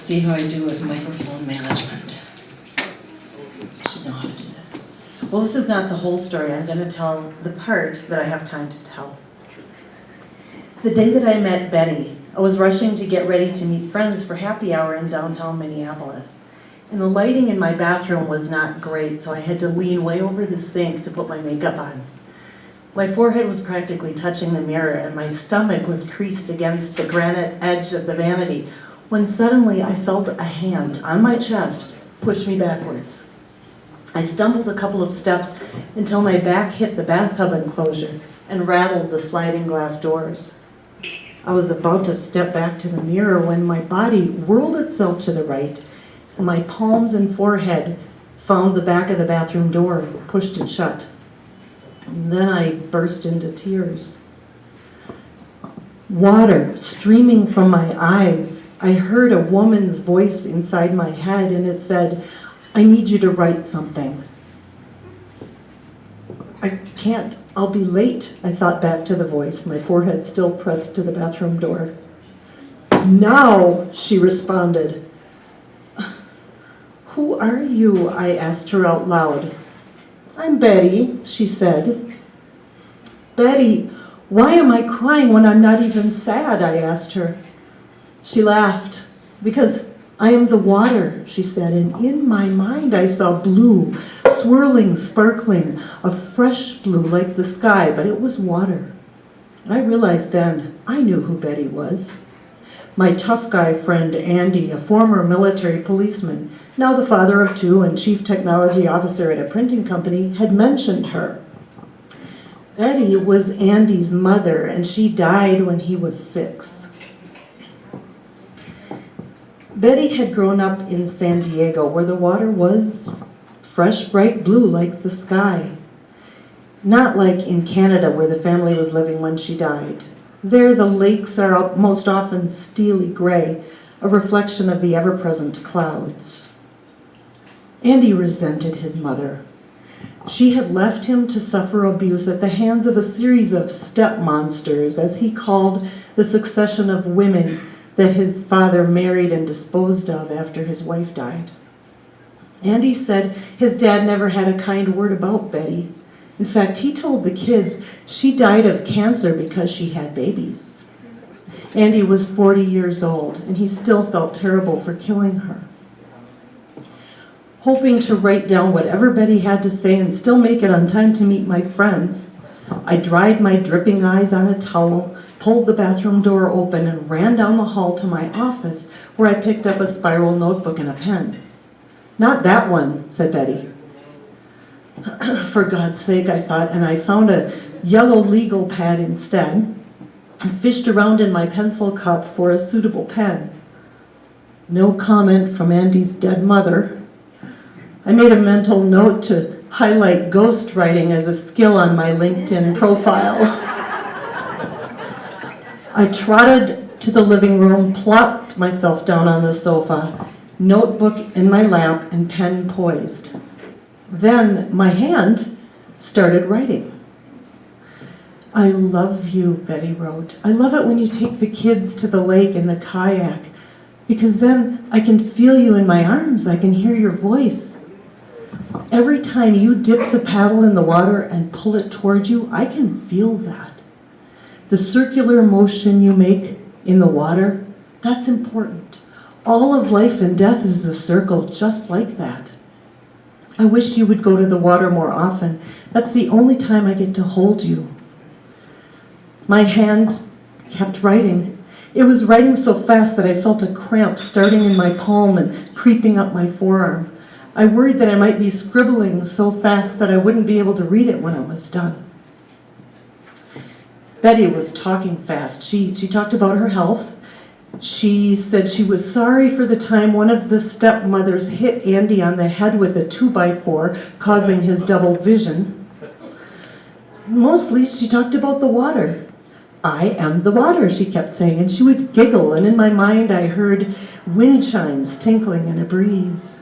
see how I do with microphone management. I should know how to do this. Well, this is not the whole story. I'm going to tell the part that I have time to tell. The day that I met Betty, I was rushing to get ready to meet friends for happy hour in downtown Minneapolis. And the lighting in my bathroom was not great, so I had to lean way over the sink to put my makeup on. My forehead was practically touching the mirror, and my stomach was creased against the granite edge of the vanity, when suddenly I felt a hand on my chest push me backwards. I stumbled a couple of steps until my back hit the bathtub enclosure and rattled the sliding glass doors. I was about to step back to the mirror when my body whirled itself to the right, and my palms and forehead found the back of the bathroom door, pushed it shut. And then I burst into tears. Water streaming from my eyes. I heard a woman's voice inside my head, and it said, "I need you to write something." "I can't, I'll be late," I thought back to the voice, my forehead still pressed to the bathroom door. "Now," she responded. "Who are you?" I asked her out loud. "I'm Betty," she said. "Betty, why am I crying when I'm not even sad?" I asked her. She laughed. "Because I am the water," she said, and in my mind I saw blue, swirling, sparkling, a fresh blue like the sky, but it was water. And I realized then I knew who Betty was. My tough guy friend Andy, a former military policeman, now the father of two and chief technology officer at a printing company, had mentioned her. Betty was Andy's mother, and she died when he was 6. Betty had grown up in San Diego, where the water was fresh, bright blue like the sky. Not like in Canada, where the family was living when she died. There, the lakes are most often steely gray, a reflection of the ever-present clouds. Andy resented his mother. She had left him to suffer abuse at the hands of a series of step monsters, as he called the succession of women that his father married and disposed of after his wife died. Andy said his dad never had a kind word about Betty. In fact, he told the kids she died of cancer because she had babies. Andy was 40 years old, and he still felt terrible for killing her. Hoping to write down whatever Betty had to say and still make it on time to meet my friends, I dried my dripping eyes on a towel, pulled the bathroom door open, and ran down the hall to my office, where I picked up a spiral notebook and a pen. "Not that one," said Betty. For God's sake, I thought, and I found a yellow legal pad instead. I fished around in my pencil cup for a suitable pen. No comment from Andy's dead mother. I made a mental note to highlight ghostwriting as a skill on my LinkedIn profile. I trotted to the living room, plopped myself down on the sofa, notebook in my lap and pen poised. Then my hand started writing. "I love you," Betty wrote. "I love it when you take the kids to the lake in the kayak, because then I can feel you in my arms, I can hear your voice. Every time you dip the paddle in the water and pull it toward you, I can feel that. The circular motion you make in the water, that's important. All of life and death is a circle just like that. I wish you would go to the water more often. That's the only time I get to hold you." My hand kept writing. It was writing so fast that I felt a cramp starting in my palm and creeping up my forearm. I worried that I might be scribbling so fast that I wouldn't be able to read it when it was done. Betty was talking fast. She talked about her health. She said she was sorry for the time one of the stepmothers hit Andy on the head with a 2x4, causing his double vision. Mostly, she talked about the water. "I am the water," she kept saying, and she would giggle, and in my mind I heard wind chimes tinkling in a breeze.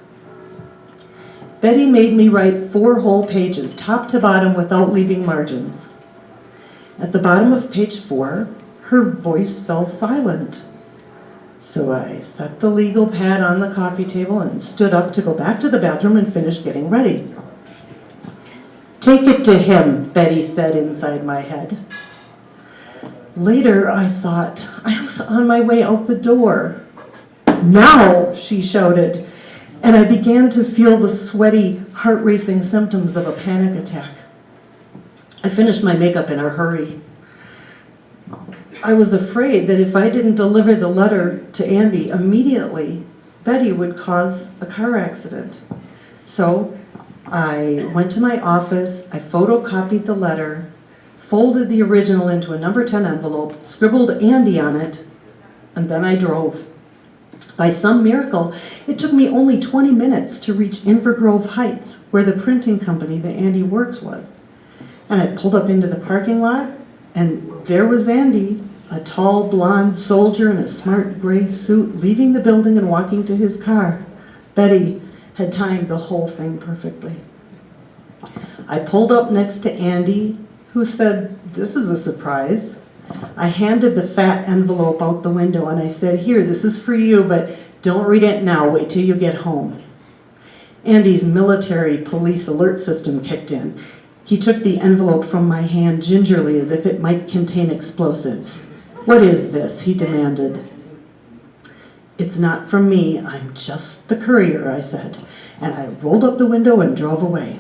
Betty made me write 4 whole pages, top to bottom, without leaving margins. At the bottom of page 4, her voice fell silent. So I set the legal pad on the coffee table and stood up to go back to the bathroom and finish getting ready. "Take it to him," Betty said inside my head. Later, I thought I was on my way out the door. "Now," she shouted, and I began to feel the sweaty, heart-racing symptoms of a panic attack. I finished my makeup in a hurry. I was afraid that if I didn't deliver the letter to Andy immediately, Betty would cause a car accident. So I went to my office, I photocopied the letter, folded the original into a number 10 envelope, scribbled Andy on it, and then I drove. By some miracle, it took me only 20 minutes to reach Invergrove Heights, where the printing company that Andy works was. And I pulled up into the parking lot, and there was Andy, a tall blonde soldier in a smart gray suit, leaving the building and walking to his car. Betty had timed the whole thing perfectly. I pulled up next to Andy, who said, "This is a surprise." I handed the fat envelope out the window and I said, "Here, this is for you, but don't read it now, wait till you get home." Andy's military police alert system kicked in. He took the envelope from my hand gingerly as if it might contain explosives. "What is this?" he demanded. "It's not from me, I'm just the courier," I said, and I rolled up the window and drove away.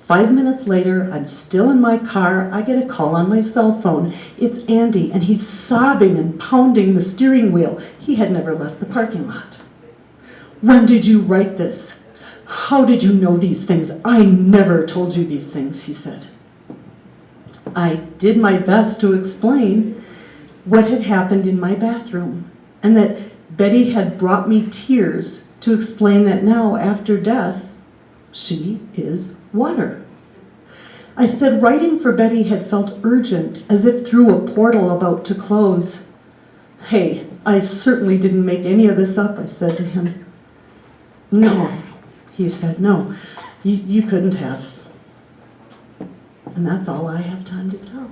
5 minutes later, I'm still in my car, I get a call on my cell phone. It's Andy, and he's sobbing and pounding the steering wheel. He had never left the parking lot. "When did you write this? How did you know these things? I never told you these things," he said. I did my best to explain what had happened in my bathroom, and that Betty had brought me tears to explain that now, after death, she is water. I said writing for Betty had felt urgent, as if through a portal about to close. "Hey, I certainly didn't make any of this up," I said to him. "No," he said, "no, you couldn't have." And that's all I have time to tell.